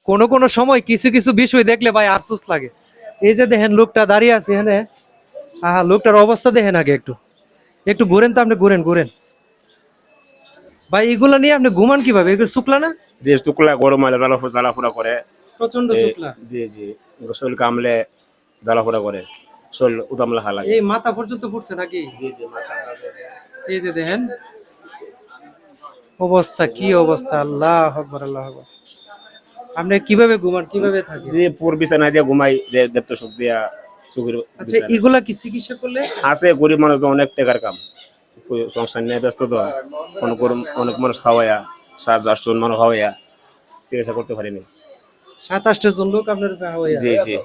কোনো কোনো সময় কিছু কিছু বিষয় দেখলে ভাই আফসোস লাগে। এই যে দেখেন লোকটা দাঁড়িয়ে আছে এখানে, আহা লোকটার অবস্থা দেখেন আগে একটু, একটু ঘুরেন তো আপনি, ঘুরেন ঘুরেন ভাই। এগুলা নিয়ে আপনি ঘুমান কিভাবে? এগুলো শুকলা না? যে টুকলা গরম হলে জ্বালাফোড়া করে। প্রচন্ড এ, শুকলা। জি জি, শরীর কামলে জ্বালাফোড়া করে, শরীর উদামলা খা লাগে। এই মাথা পর্যন্ত ফুটছে নাকি? জি জি, মাথা। এই যে দেখেন অবস্থা, কি অবস্থা! আল্লাহ আকবার, আল্লাহ আকবার। আপনি কিভাবে ঘুমান, কিভাবে থাকেন? যে পুর বিছানা দিয়ে ঘুমাই, দেবতো সুখ দিয়া, সুখের আচ্ছা, বিছানা এগুলা কি চিকিৎসা করলে? আছে। গরিব মানুষ তো অনেক টাকার কাম, সংসার নিয়ে ব্যস্ত তো, অনেক মানুষ খাওয়াইয়া, 7-8 জন মানুষ খাওয়াইয়া চিকিৎসা করতে পারিনি। 27 জন লোক আপনার হইয়া? জি জি।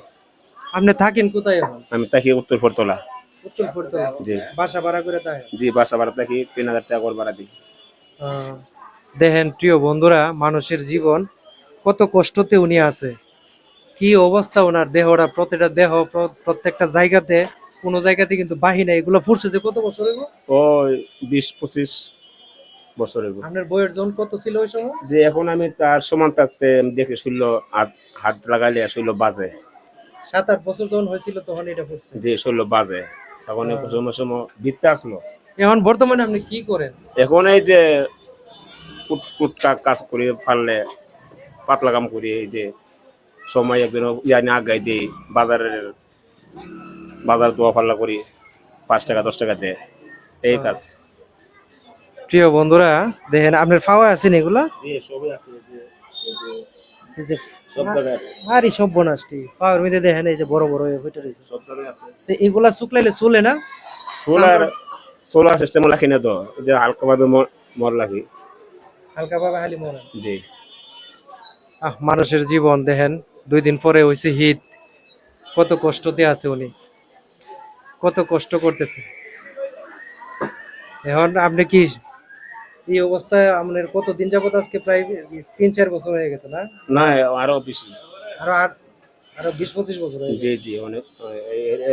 আপনি থাকেন কোথায় এখন? আমি থাকি উত্তর ফরতলা। উত্তর ফরিদপুরে? জি বাসা ভাড়া করে থাকেন? জি, বাসা ভাড়া থাকি 3000 টাকা করে ভাড়া দিই। আহ, দেখেন প্রিয় বন্ধুরা, মানুষের জীবন কত কষ্টতে উনি আছে, কি অবস্থা ওনার দেহটা, প্রতিটা দেহ প্রত্যেকটা জায়গাতে, কোনো জায়গাতে কিন্তু বাহি নাই। এগুলো ফুটছে যে কত বছর হইব? ওই 20-25 বছর হইব। আপনার বয়স যখন কত ছিল ওই সময়? যে এখন আমি তার সমান থাকতে দেখে শুনল, হাত হাত লাগাইলে শুনল বাজে। 7-8 বছর যখন হয়েছিল তখন এটা ফুটছে? যে শুনল বাজে, তখন সময় সময় ভিত্তে আসলো। এখন বর্তমানে আপনি কি করেন? এখন এই যে টুকটাক কাজ করি, পারলে পাতলা কাম করি। এই যে সময় একদিন ইয়ানি আগাই দিই, বাজার দোয়া পাল্লা করি, 5 টাকা 10 টাকা দেয়, এই কাজ। প্রিয় বন্ধুরা, দেখেন আপনার ফাওয়া আছেন এগুলা? সবই আছে, এই যে সব জায়গায় আছে, আরে সব বনাসটি পাওয়ার মধ্যে দেখেন এই যে বড় বড় হইতে রয়েছে। সব জায়গায় আছে। তো এগুলা শুকলাইলে চলে না? সোলার সোলার সিস্টেম রাখি না তো, যে হালকা ভাবে মর লাগি। হালকা ভাবে হালি মরে। জি। মানুষের জীবন দেখেন, 2 দিন পরে হইছে হিট, কত কষ্টতে আছে উনি, কত কষ্ট করতেছে। এখন আপনি কি এই অবস্থায় আপনার কতদিন যাবত? আজকে প্রায় 3-4 বছর হয়ে গেছে না? না, আরো বেশি। আরো আরো 20-25 বছর হয়ে জি গেছে জি, অনেক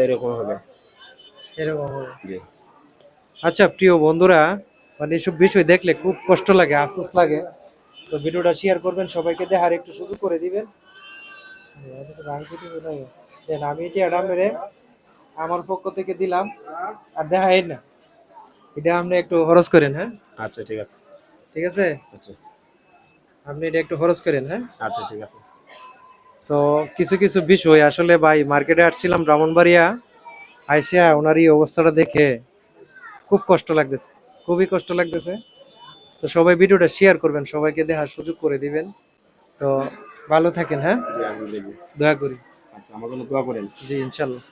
এরকম হবে। এরকম হবে। জি। আচ্ছা প্রিয় বন্ধুরা, মানে এসব বিষয় দেখলে খুব কষ্ট লাগে, আফসোস লাগে। তো ভিডিওটা শেয়ার করবেন, সবাইকে দেখার একটু সুযোগ করে দিবেন। দেন আমি এটি মেরে আমার পক্ষ থেকে দিলাম, আর দেখাই না, এটা আপনি একটু খরচ করেন, হ্যাঁ? আচ্ছা ঠিক আছে। ঠিক আছে, আচ্ছা আপনি এটা একটু খরচ করেন, হ্যাঁ? আচ্ছা ঠিক আছে। তো কিছু কিছু বিষয় আসলে ভাই, মার্কেটে আসছিলাম ব্রাহ্মণবাড়িয়া, আইসিয়া ওনার এই অবস্থাটা দেখে খুব কষ্ট লাগতেছে, খুবই কষ্ট লাগতেছে। তো সবাই ভিডিওটা শেয়ার করবেন, সবাইকে দেখার সুযোগ করে দিবেন। তো ভালো থাকেন, হ্যাঁ? জি, আমি দেখবো। দয়া করি। আচ্ছা, আমার জন্য দোয়া করেন। জি, ইনশাল্লাহ।